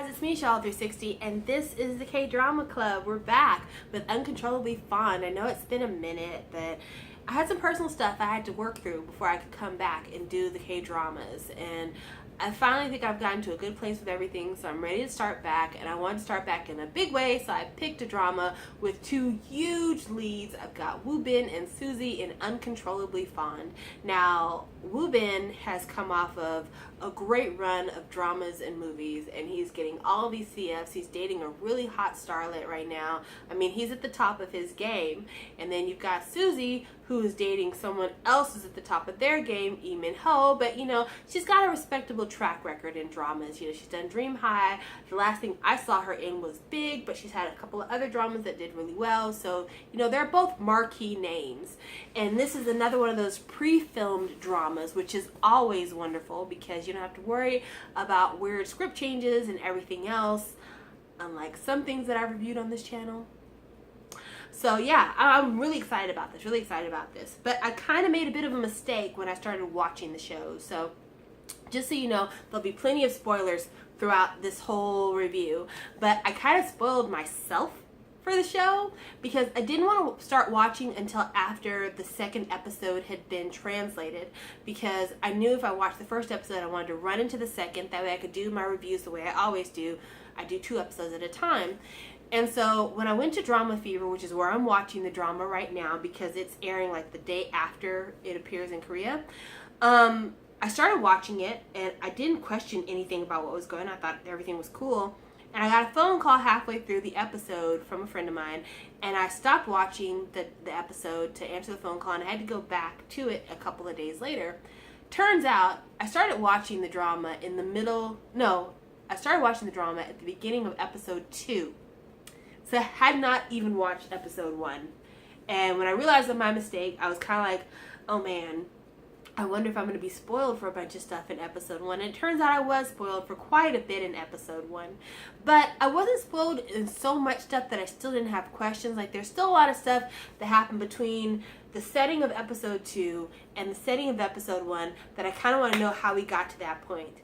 guys, it's me, Shawl360, and this is the K-Drama Club. We're back with Uncontrollably Fond. I know it's been a minute, but I had some personal stuff I had to work through before I could come back and do the K-Dramas, and I finally think I've gotten to a good place with everything, so I'm ready to start back, and I want to start back in a big way, so I picked a drama with two huge leads. I've got Woo Bin and Suzy in Uncontrollably Fond. Now, Woo Bin has come off of a great run of dramas and movies, and he's getting all these CFs. He's dating a really hot starlet right now. I mean, he's at the top of his game. And then you've got Suzy, who is dating someone else who's at the top of their game, Lee Min-ho, but you know, she's got a respectable track record in dramas. You know, she's done Dream High. The last thing I saw her in was Big, but she's had a couple of other dramas that did really well. So, you know, they're both marquee names. And this is another one of those pre-filmed dramas, which is always wonderful because you don't have to worry about weird script changes and everything else, unlike some things that I've reviewed on this channel. So yeah, I'm really excited about this, But I kind of made a bit of a mistake when I started watching the show. So just so you know, there'll be plenty of spoilers throughout this whole review. But I kind of spoiled myself for the show because I didn't want to start watching until after the second episode had been translated, because I knew if I watched the first episode I wanted to run into the second. That way I could do my reviews the way I always do. I do 2 episodes at a time. And so when I went to Drama Fever, which is where I'm watching the drama right now because it's airing like the day after it appears in Korea, I started watching it and I didn't question anything about what was going on. I thought everything was cool. And I got a phone call halfway through the episode from a friend of mine, and I stopped watching the episode to answer the phone call, and I had to go back to it a couple of days later. Turns out, I started watching the drama at the beginning of episode 2. So I had not even watched episode 1. And when I realized that my mistake, I was kind of like, oh man, I wonder if I'm going to be spoiled for a bunch of stuff in episode 1. And it turns out I was spoiled for quite a bit in episode 1. But I wasn't spoiled in so much stuff that I still didn't have questions. Like, there's still a lot of stuff that happened between the setting of episode 2 and the setting of episode 1 that I kind of want to know how we got to that point.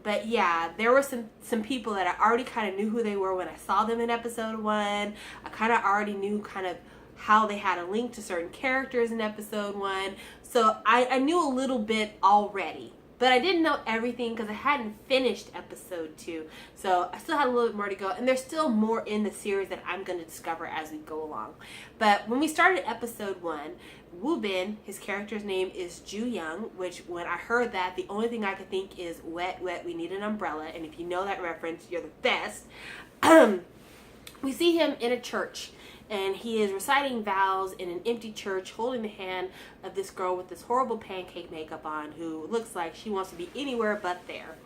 But yeah, there were some people that I already kind of knew who they were when I saw them in episode 1. I kind of already knew kind of how they had a link to certain characters in episode 1. So I knew a little bit already. But I didn't know everything because I hadn't finished episode 2. So I still had a little bit more to go. And there's still more in the series that I'm going to discover as we go along. But when we started episode 1, Woo Bin, his character's name is Ju Young, which when I heard that, the only thing I could think is wet, wet, we need an umbrella. And if you know that reference, you're the best. We see him in a church. And he is reciting vows in an empty church, holding the hand of this girl with this horrible pancake makeup on, who looks like she wants to be anywhere but there.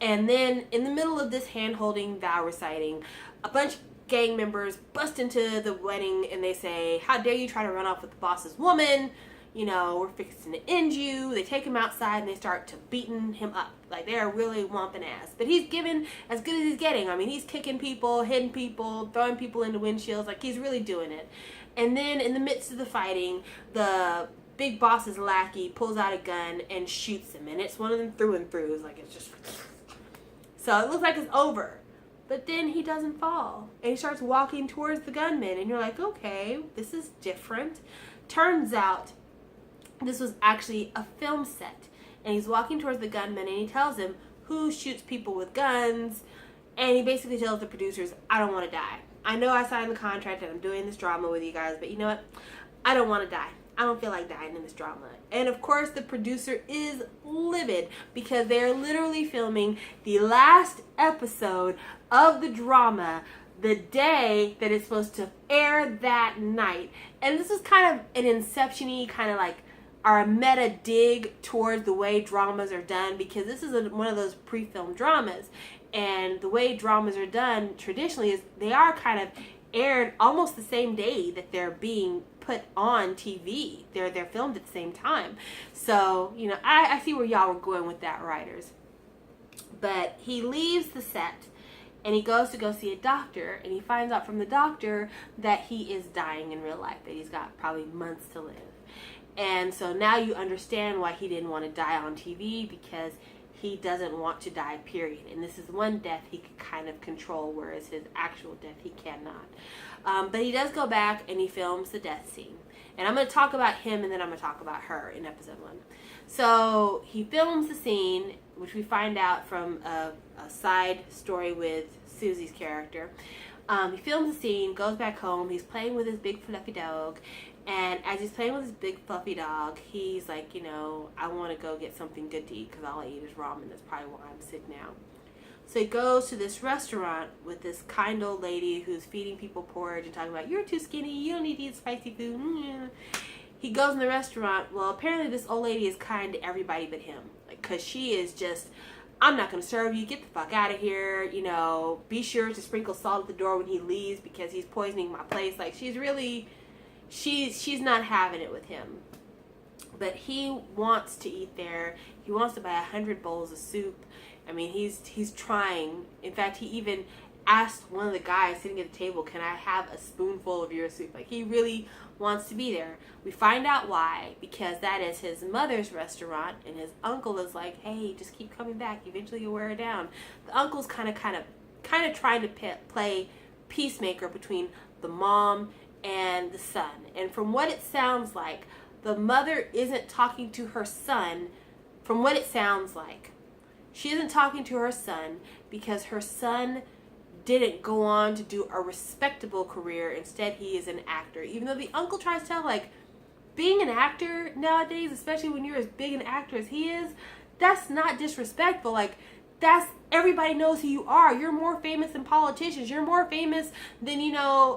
And then in the middle of this hand-holding, vow reciting, a bunch of gang members bust into the wedding and they say, "How dare you try to run off with the boss's woman? You know, we're fixing to end you." They take him outside and they start to beating him up. Like, they're really whomping ass. But he's giving as good as he's getting. I mean, he's kicking people, hitting people, throwing people into windshields. Like, he's really doing it. And then in the midst of the fighting, the big boss's lackey pulls out a gun and shoots him. And it's one of them through and through. It's like, it's just... So it looks like it's over. But then he doesn't fall. And he starts walking towards the gunman. And you're like, okay, this is different. Turns out this was actually a film set. And he's walking towards the gunman and he tells him who shoots people with guns. And he basically tells the producers, I don't want to die. I know I signed the contract and I'm doing this drama with you guys, but you know what? I don't want to die. I don't feel like dying in this drama. And of course the producer is livid because they're literally filming the last episode of the drama the day that it's supposed to air that night. And this is kind of an Inception-y, kind of like our meta dig towards the way dramas are done, because this is one of those pre-filmed dramas. And the way dramas are done traditionally is they are kind of aired almost the same day that they're being put on TV. They're filmed at the same time. So, you know, I see where y'all were going with that, writers. But he leaves the set and he goes to go see a doctor, and he finds out from the doctor that he is dying in real life, that he's got probably months to live. And so now you understand why he didn't want to die on TV, because he doesn't want to die, period. And this is one death he can kind of control, whereas his actual death he cannot. But he does go back and he films the death scene. And I'm going to talk about him and then I'm going to talk about her in episode 1. So he films the scene, which we find out from a side story with Susie's character. He films the scene, goes back home, he's playing with his big fluffy dog, and as he's playing with his big fluffy dog, he's like, I want to go get something good to eat because all I eat is ramen. That's probably why I'm sick now. So he goes to this restaurant with this kind old lady who's feeding people porridge and talking about, you're too skinny, you don't need to eat spicy food. He goes in the restaurant. Well, apparently this old lady is kind to everybody but him. Because she is just, I'm not going to serve you, get the fuck out of here, be sure to sprinkle salt at the door when he leaves because he's poisoning my place. Like, she's really, she's not having it with him. But he wants to eat there. He wants to buy 100 bowls of soup. I mean, he's trying. In fact, he even asked one of the guys sitting at the table, can I have a spoonful of your soup? Like, he really wants to be there. We find out why, because that is his mother's restaurant, and his uncle is like, hey, just keep coming back. Eventually you'll wear it down. The uncle's kind of trying to play peacemaker between the mom and the son. And from what it sounds like, the mother isn't talking to her son. From what it sounds like, she isn't talking to her son because her son didn't go on to do a respectable career. Instead, he is an actor. Even though the uncle tries to tell, like, being an actor nowadays, especially when you're as big an actor as he is, that's not disrespectful. Like, that's, everybody knows who you are. You're more famous than politicians. You're more famous than,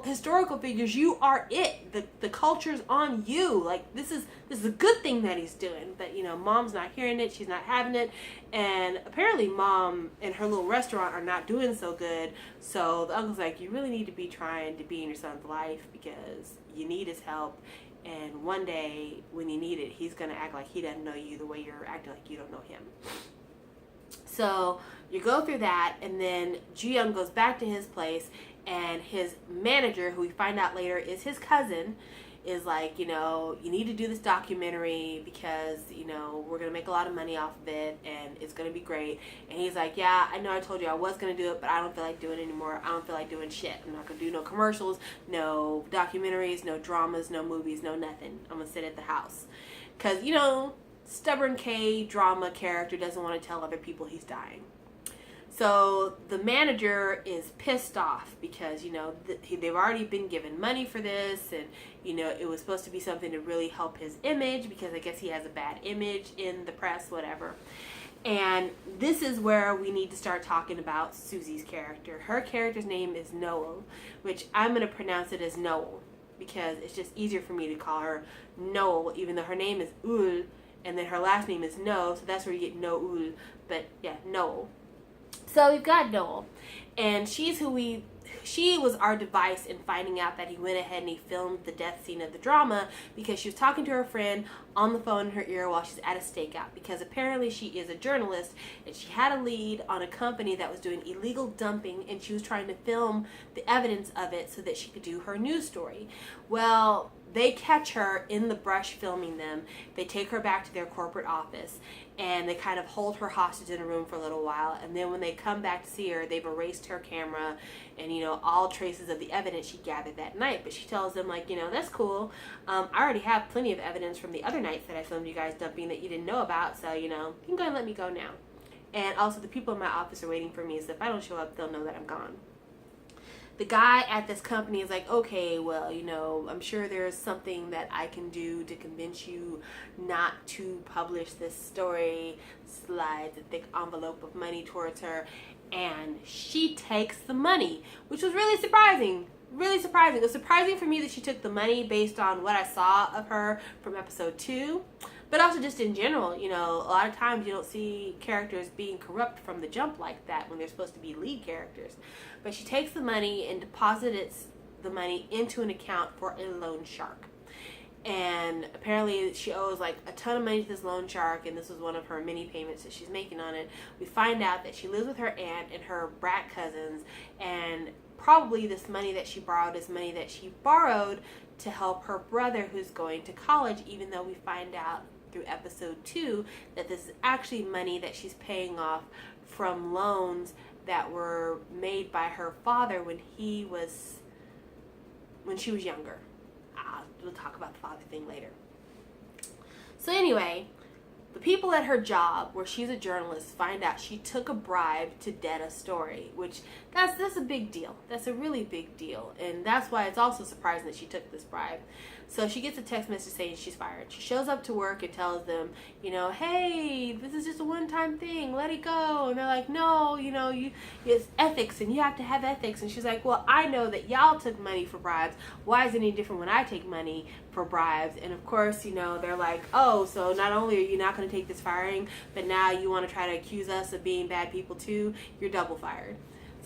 historical figures. You are it. The culture's on you. Like, this is a good thing that he's doing. But, mom's not hearing it. She's not having it. And apparently mom and her little restaurant are not doing so good. So the uncle's like, you really need to be trying to be in your son's life because you need his help. And one day when you need it, he's going to act like he doesn't know you the way you're acting like you don't know him. So you go through that, and then Ji-young goes back to his place, and his manager, who we find out later is his cousin, is like, you need to do this documentary because, we're going to make a lot of money off of it, and it's going to be great. And he's like, yeah, I know I told you I was going to do it, but I don't feel like doing it anymore. I don't feel like doing shit. I'm not going to do no commercials, no documentaries, no dramas, no movies, no nothing. I'm going to sit at the house. Because, stubborn K-drama character doesn't want to tell other people he's dying. So the manager is pissed off because, they've already been given money for this, and, it was supposed to be something to really help his image because I guess he has a bad image in the press, whatever. And this is where we need to start talking about Susie's character. Her character's name is Noel, which I'm going to pronounce it as Noel because it's just easier for me to call her Noel, even though her name is Ul, and then her last name is No, so that's where you get Noel. But yeah, Noel. So we've got Noel, and she was our device in finding out that he went ahead and he filmed the death scene of the drama because she was talking to her friend on the phone in her ear while she's at a stakeout, because apparently she is a journalist and she had a lead on a company that was doing illegal dumping, and she was trying to film the evidence of it so that she could do her news story. Well, they catch her in the brush filming them. They take her back to their corporate office, and they kind of hold her hostage in a room for a little while. And then when they come back to see her, they've erased her camera and, all traces of the evidence she gathered that night. But she tells them, like, that's cool. I already have plenty of evidence from the other nights that I filmed you guys dumping that you didn't know about. So, you can go and let me go now. And also the people in my office are waiting for me. So if I don't show up, they'll know that I'm gone. The guy at this company is like, okay, well, I'm sure there's something that I can do to convince you not to publish this story. Slides a thick envelope of money towards her, and she takes the money, which was really surprising. Really surprising. It was surprising for me that she took the money based on what I saw of her from episode 2. But also just in general, a lot of times you don't see characters being corrupt from the jump like that when they're supposed to be lead characters. But she takes the money and deposits the money into an account for a loan shark. And apparently she owes like a ton of money to this loan shark, and this was one of her many payments that she's making on it. We find out that she lives with her aunt and her brat cousins, and probably this money that she borrowed is money that she borrowed to help her brother who's going to college, even though we find out through episode 2 that this is actually money that she's paying off from loans that were made by her father when she was younger. We'll talk about the father thing later. So anyway, the people at her job, where she's a journalist, find out she took a bribe to dead a story, which that's a big deal. That's a really big deal. And that's why it's also surprising that she took this bribe. So she gets a text message saying she's fired. She shows up to work and tells them, hey, this is just a one-time thing. Let it go. And they're like, no, it's ethics and you have to have ethics. And she's like, well, I know that y'all took money for bribes. Why is it any different when I take money for bribes? And of course, they're like, oh, so not only are you not going to take this firing, but now you want to try to accuse us of being bad people too? You're double fired.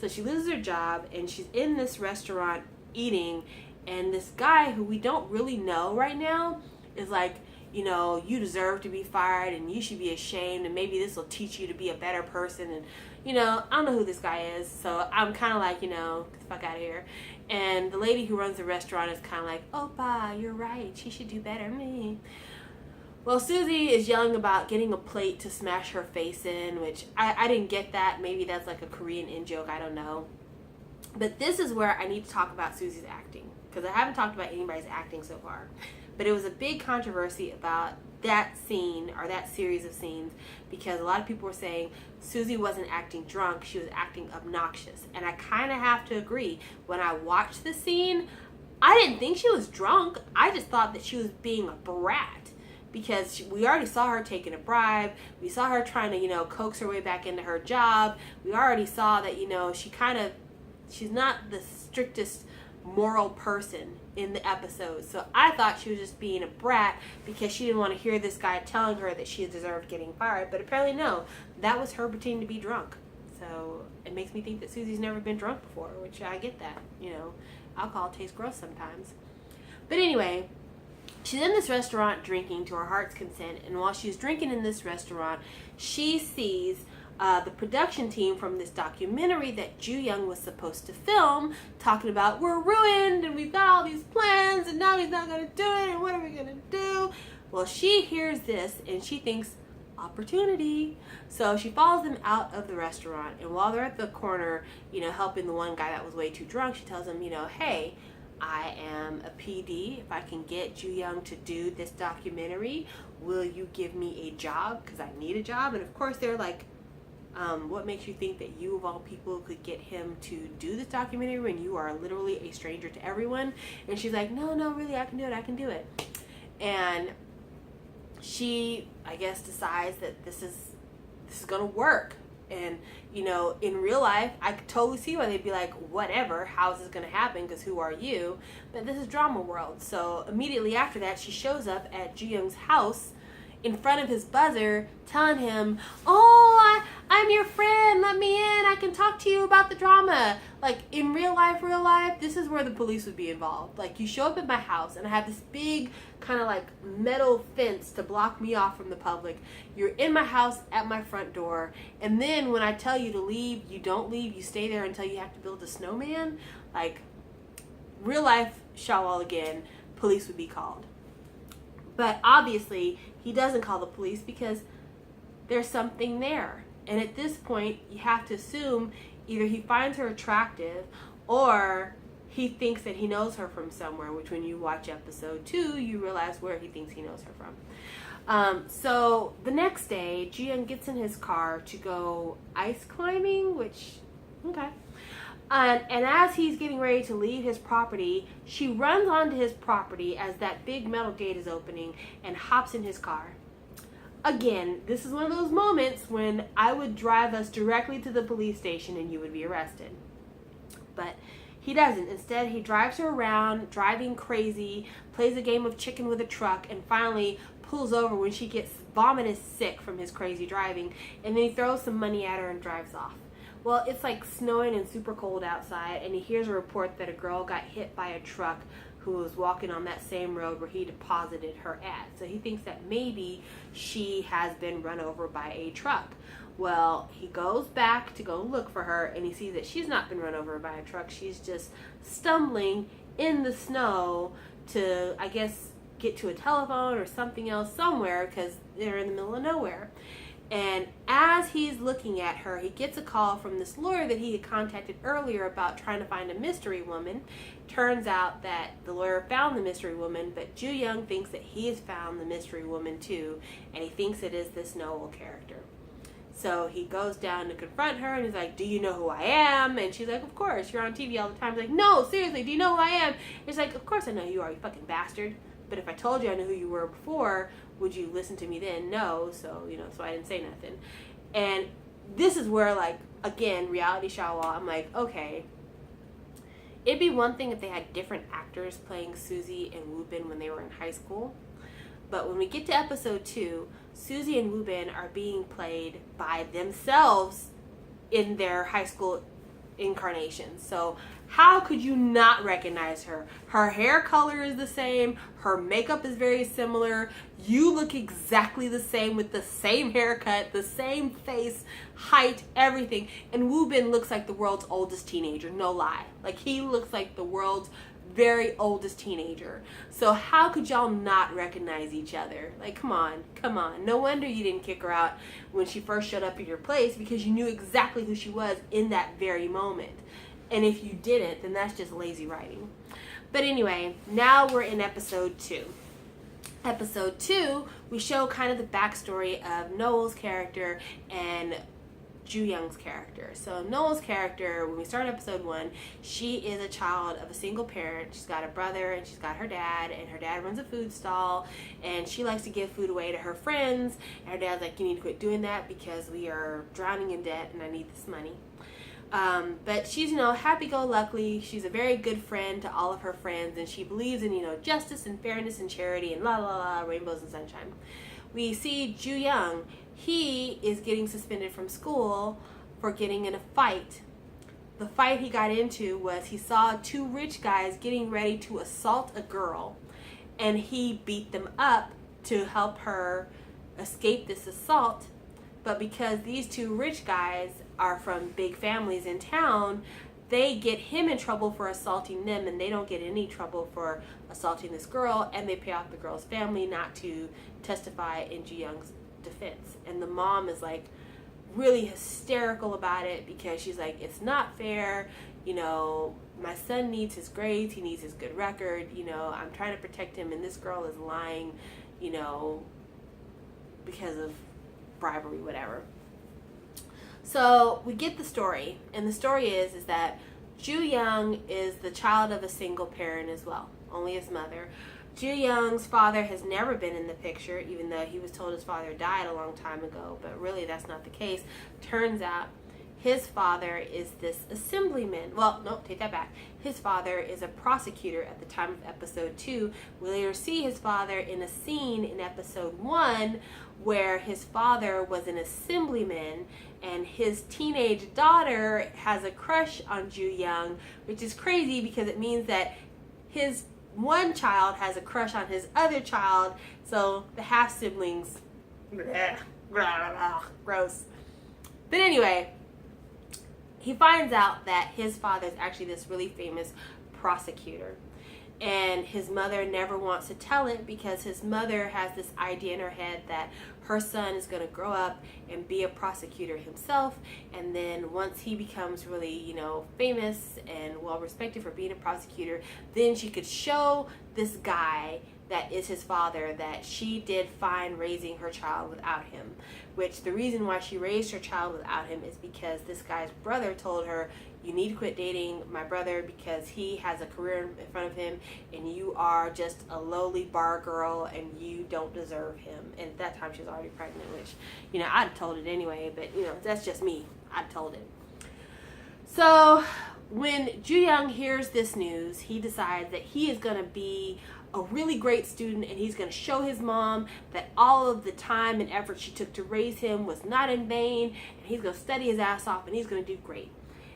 So she loses her job and she's in this restaurant eating, and this guy who we don't really know right now is like, you deserve to be fired and you should be ashamed, and maybe this will teach you to be a better person. And I don't know who this guy is, so I'm kind of like, get the fuck out of here. And the lady who runs the restaurant is kind of like, Opa, you're right, she should do better than me. Well, Susie is yelling about getting a plate to smash her face in, which I didn't get that. Maybe that's like a Korean in-joke, I don't know. But this is where I need to talk about Susie's acting, because I haven't talked about anybody's acting so far. But it was a big controversy about that scene, or that series of scenes, because a lot of people were saying Susie wasn't acting drunk, she was acting obnoxious. And I kind of have to agree. When I watched the scene, I didn't think she was drunk. I just thought that she was being a brat, because we already saw her taking a bribe. We saw her trying to, coax her way back into her job. We already saw that, she's not the strictest moral person in the episode. So I thought she was just being a brat because she didn't want to hear this guy telling her that she deserved getting fired. But apparently no, that was her pretending to be drunk. So it makes me think that Susie's never been drunk before, which I get that. Alcohol tastes gross sometimes. But anyway, she's in this restaurant drinking to her heart's content, and while she's drinking in this restaurant, she sees the production team from this documentary that Ju Young was supposed to film, talking about, we're ruined and we've got all these plans and now he's not going to do it and what are we going to do? Well, she hears this and she thinks, opportunity. So she follows them out of the restaurant, and while they're at the corner, helping the one guy that was way too drunk, she tells him, hey, I am a PD. If I can get Ju Young to do this documentary, will you give me a job? Because I need a job. And of course they're like, what makes you think that you of all people could get him to do this documentary when you are literally a stranger to everyone? And she's like, no, really, I can do it. And she, I guess, decides that this is gonna work. And in real life, I could totally see why they'd be like, whatever, how is this gonna happen, because who are you? But this is drama world. So immediately after that, she shows up at Ju Young's house in front of his buzzer, telling him, oh, I'm your friend, let me in, I can talk to you about the drama. Like, in real life, this is where the police would be involved. Like, you show up at my house, and I have this big, kind of like metal fence to block me off from the public. You're in my house, at my front door, and then when I tell you to leave, you don't leave, you stay there until you have to build a snowman. Like, real life, Shawwal again, police would be called. But obviously, he doesn't call the police because there's something there. And at this point, you have to assume either he finds her attractive or he thinks that he knows her from somewhere, which when you watch episode 2, you realize where he thinks he knows her from. So the next day, Ju Young gets in his car to go ice climbing, which, okay. And as he's getting ready to leave his property, she runs onto his property as that big metal gate is opening and hops in his car. Again, this is one of those moments when I would drive us directly to the police station and you would be arrested. But he doesn't. Instead, he drives her around, driving crazy, plays a game of chicken with a truck, and finally pulls over when she gets vomitous sick from his crazy driving, and then he throws some money at her and drives off. Well, it's like snowing and super cold outside, and he hears a report that a girl got hit by a truck who was walking on that same road where he deposited her at. So he thinks that maybe she has been run over by a truck. Well, he goes back to go look for her, and he sees that she's not been run over by a truck. She's just stumbling in the snow to, I guess, get to a telephone or something else somewhere because they're in the middle of nowhere. And as he's looking at her, he gets a call from this lawyer that he had contacted earlier about trying to find a mystery woman. Turns out that the lawyer found the mystery woman, but Ju Young thinks that he has found the mystery woman too, and he thinks it is this Noel character. So he goes down to confront her, and he's like, do you know who I am? And she's like, of course, you're on TV all the time. He's like, no, seriously, do you know who I am? He's like, of course I know who you are, you fucking bastard. But if I told you I knew who you were before, would you listen to me then? No. So, so I didn't say nothing. And this is where, like, again, reality show, I'm like, okay, it'd be one thing if they had different actors playing Susie and Woo-bin when they were in high school. But when we get to episode 2, Susie and Woo-bin are being played by themselves in their high school incarnations. So how could you not recognize her? Her hair color is the same. Her makeup is very similar. You look exactly the same with the same haircut, the same face, height, everything. And Woo-bin looks like the world's oldest teenager. No lie. Like, he looks like the world's very oldest teenager. So how could y'all not recognize each other? Like, come on. No wonder you didn't kick her out when she first showed up at your place, because you knew exactly who she was in that very moment. And if you didn't, then that's just lazy writing. But anyway, now we're in episode 2. Episode 2, we show kind of the backstory of Noel's character and Ju Young's character. So Noel's character, when we start episode 1, she is a child of a single parent. She's got a brother and she's got her dad, and her dad runs a food stall, and she likes to give food away to her friends, and her dad's like, you need to quit doing that because we are drowning in debt and I need this money. But she's, happy-go-lucky. She's a very good friend to all of her friends, and she believes in, justice and fairness and charity and la la la, rainbows and sunshine. We see Ju Young. He is getting suspended from school for getting in a fight. The fight he got into was he saw 2 rich guys getting ready to assault a girl, and he beat them up to help her escape this assault. But because these 2 rich guys are from big families in town, they get him in trouble for assaulting them, and they don't get any trouble for assaulting this girl, and they pay off the girl's family not to testify in Ju Young's defense. And the mom is like really hysterical about it because she's like, it's not fair, my son needs his grades, he needs his good record, I'm trying to protect him, and this girl is lying, because of bribery, whatever. So we get the story, and the story is that Ju Young is the child of a single parent as well, only his mother. Ju Young's father has never been in the picture, even though he was told his father died a long time ago, but really that's not the case. Turns out his father is this assemblyman. Well, no, take that back. His father is a prosecutor at the time of episode 2. We later see his father in a scene in episode 1 where his father was an assemblyman, and his teenage daughter has a crush on Ju Young, which is crazy because it means that his one child has a crush on his other child, so the half siblings, gross. But anyway, he finds out that his father is actually this really famous prosecutor, and his mother never wants to tell it because his mother has this idea in her head that her son is going to grow up and be a prosecutor himself, and then once he becomes really, famous and well respected for being a prosecutor, then she could show this guy that is his father that she did fine raising her child without him. Which the reason why she raised her child without him is because this guy's brother told her, you need to quit dating my brother because he has a career in front of him and you are just a lowly bar girl and you don't deserve him. And at that time she was already pregnant, which, I'd have told it anyway, but, that's just me. I'd told it. So when Ju Young hears this news, he decides that he is going to be a really great student, and he's going to show his mom that all of the time and effort she took to raise him was not in vain, and he's going to study his ass off and he's going to do great.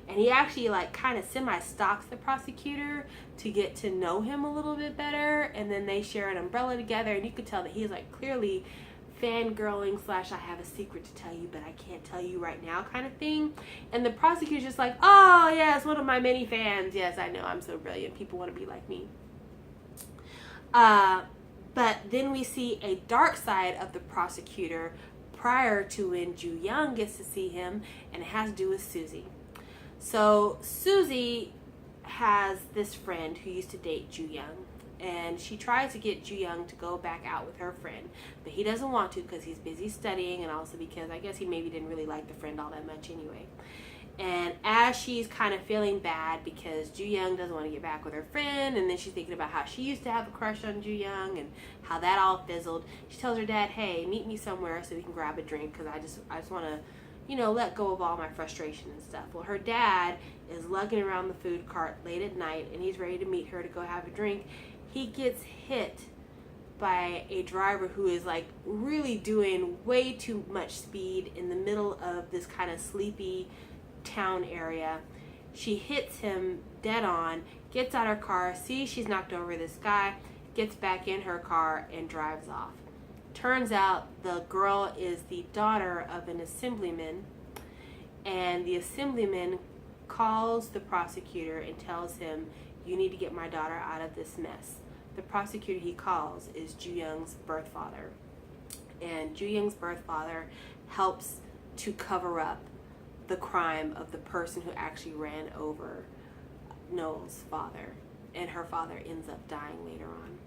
And he actually kind of semi-stalks the prosecutor to get to know him a little bit better, and then they share an umbrella together, and you could tell that he's clearly fangirling / I have a secret to tell you but I can't tell you right now kind of thing. And the prosecutor's just like, oh yes, one of my many fans, yes, I know, I'm so brilliant, people want to be like me. But then we see a dark side of the prosecutor prior to when Ju Young gets to see him, and it has to do with Susie. So Susie has this friend who used to date Ju Young, and she tries to get Ju Young to go back out with her friend, but he doesn't want to because he's busy studying, and also because I guess he maybe didn't really like the friend all that much anyway. And as she's kind of feeling bad because Ju Young doesn't want to get back with her friend, and then she's thinking about how she used to have a crush on Ju Young and how that all fizzled, she tells her dad, hey, meet me somewhere so we can grab a drink because I just want to, let go of all my frustration and stuff. Well, her dad is lugging around the food cart late at night, and he's ready to meet her to go have a drink. He gets hit by a driver who is like really doing way too much speed in the middle of this kind of sleepy town area. She hits him dead on, gets out her car, sees she's knocked over this guy, gets back in her car and drives off. Turns out the girl is the daughter of an assemblyman, and the assemblyman calls the prosecutor and tells him, you need to get my daughter out of this mess. The prosecutor he calls is Ju Young's birth father, and Ju Young's birth father helps to cover up the crime of the person who actually ran over Noel's father, and her father ends up dying later on.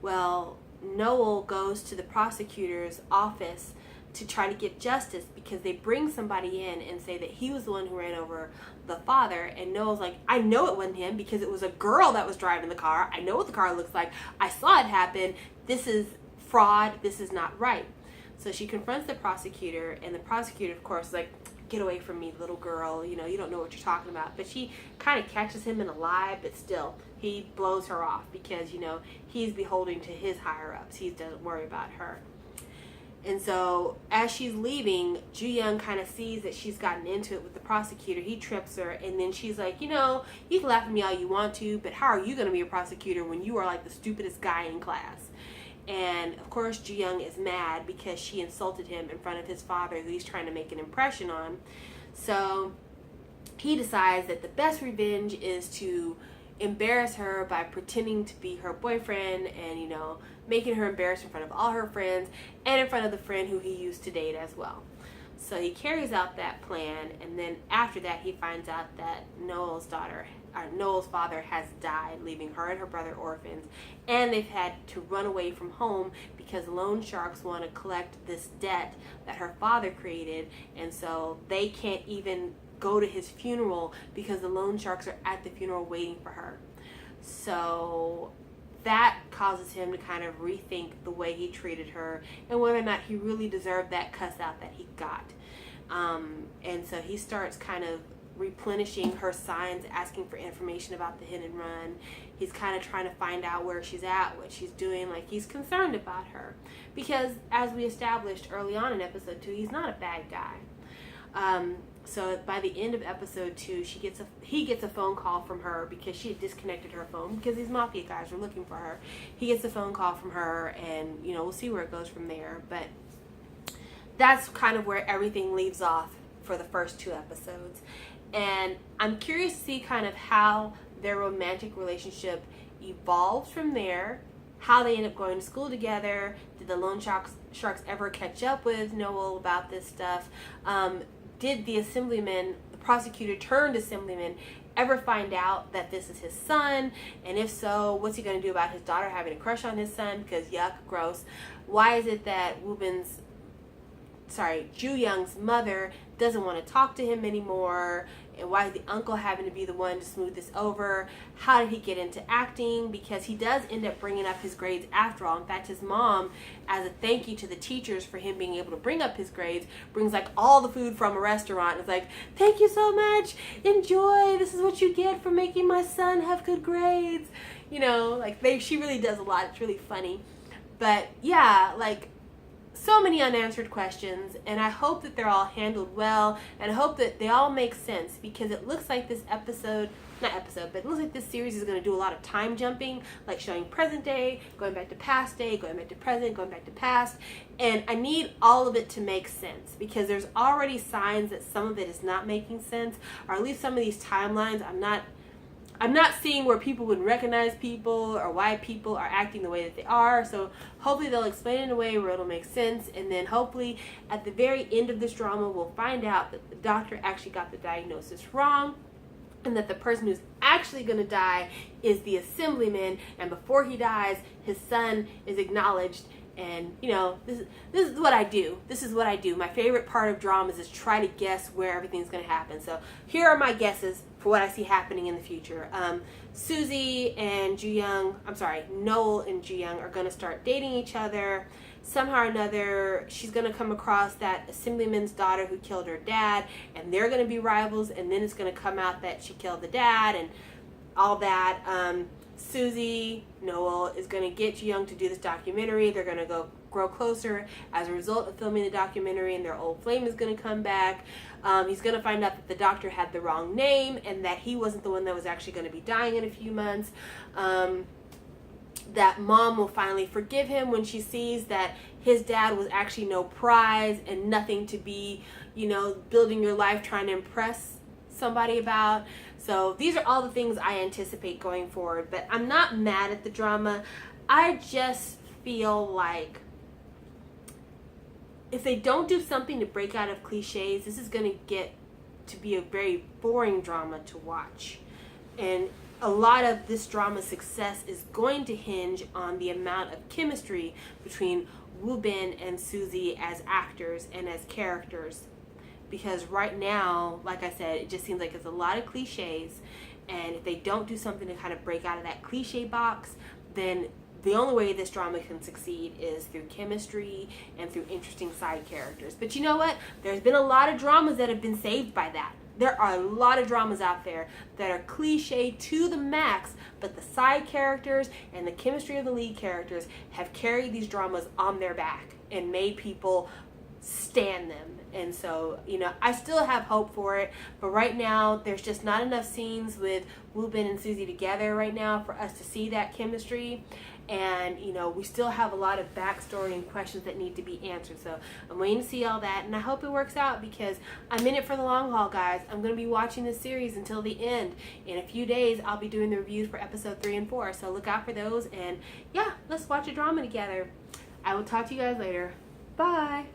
Well, Noel goes to the prosecutor's office to try to get justice because they bring somebody in and say that he was the one who ran over the father, and Noel's like, I know it wasn't him because it was a girl that was driving the car. I know what the car looks like. I saw it happen. This is fraud. This is not right. So she confronts the prosecutor, and the prosecutor, of course, is like, get away from me, little girl, you don't know what you're talking about. But she kind of catches him in a lie, but still, he blows her off because, he's beholden to his higher-ups. He doesn't worry about her. And so, as she's leaving, Ju Young kind of sees that she's gotten into it with the prosecutor. He trips her, and then she's like, you can laugh at me all you want to, but how are you going to be a prosecutor when you are like the stupidest guy in class? And of course, Ju Young is mad because she insulted him in front of his father, who he's trying to make an impression on. So he decides that the best revenge is to embarrass her by pretending to be her boyfriend and, making her embarrassed in front of all her friends and in front of the friend who he used to date as well. So he carries out that plan, and then after that he finds out that Noel's father has died, leaving her and her brother orphans, and they've had to run away from home because loan sharks want to collect this debt that her father created, and so they can't even go to his funeral because the loan sharks are at the funeral waiting for her. So that causes him to kind of rethink the way he treated her and whether or not he really deserved that cuss out that he got. And so he starts kind of replenishing her signs, asking for information about the hit and run. He's kind of trying to find out where she's at, what she's doing. Like, he's concerned about her because, as we established early on in episode 2, he's not a bad guy. So by the end of episode 2, he gets a phone call from her because she had disconnected her phone because these mafia guys were looking for her. He gets a phone call from her, and we'll see where it goes from there. But that's kind of where everything leaves off for the first 2 episodes. And I'm curious to see kind of how their romantic relationship evolves from there, how they end up going to school together. Did the loan sharks ever catch up with Noel about this stuff? Did the prosecutor turned assemblyman, ever find out that this is his son? And if so, what's he going to do about his daughter having a crush on his son? Because yuck, gross. Why is it that Ju Young's mother doesn't want to talk to him anymore? And why is the uncle having to be the one to smooth this over? How did he get into acting? Because he does end up bringing up his grades after all. In fact, his mom, as a thank you to the teachers for him being able to bring up his grades, brings like all the food from a restaurant. It's like, thank you so much. Enjoy. This is what you get for making my son have good grades. She really does a lot. It's really funny. But yeah, so many unanswered questions, and I hope that they're all handled well, and I hope that they all make sense, because it looks like this it looks like this series is going to do a lot of time jumping, like showing present day, going back to past day, going back to present, going back to past, and I need all of it to make sense, because there's already signs that some of it is not making sense, or at least some of these timelines I'm not seeing where people would recognize people or why people are acting the way that they are. So hopefully they'll explain it in a way where it'll make sense. And then hopefully at the very end of this drama, we'll find out that the doctor actually got the diagnosis wrong, and that the person who's actually going to die is the assemblyman. And before he dies, his son is acknowledged. And, you know, this is what I do. This is what I do. My favorite part of dramas is try to guess where everything's going to happen. So here are my guesses for what I see happening in the future. Susie and Noel and Ji-young are going to start dating each other. Somehow or another, she's going to come across that assemblyman's daughter who killed her dad, and they're going to be rivals, and then it's going to come out that she killed the dad and all that. Noel is going to get Ji-young to do this documentary. They're going to grow closer as a result of filming the documentary, and their old flame is going to come back. He's going to find out that the doctor had the wrong name and that he wasn't the one that was actually going to be dying in a few months. That mom will finally forgive him when she sees that his dad was actually no prize and nothing to be, you know, building your life trying to impress somebody about. So these are all the things I anticipate going forward. But I'm not mad at the drama. I just feel like if they don't do something to break out of cliches, this is going to get to be a very boring drama to watch. And a lot of this drama's success is going to hinge on the amount of chemistry between Woo Bin and Susie as actors and as characters. Because right now, like I said, it just seems like it's a lot of cliches, and if they don't do something to kind of break out of that cliche box, then the only way this drama can succeed is through chemistry and through interesting side characters. But you know what? There's been a lot of dramas that have been saved by that. There are a lot of dramas out there that are cliche to the max, but the side characters and the chemistry of the lead characters have carried these dramas on their back and made people stand them. And so, you know, I still have hope for it, but right now there's just not enough scenes with Woo Bin and Susie together right now for us to see that chemistry. And, you know, we still have a lot of backstory and questions that need to be answered. So I'm waiting to see all that, and I hope it works out because I'm in it for the long haul, guys. I'm going to be watching this series until the end. In a few days, I'll be doing the reviews for episode 3 and 4. So look out for those, and yeah, let's watch a drama together. I will talk to you guys later. Bye.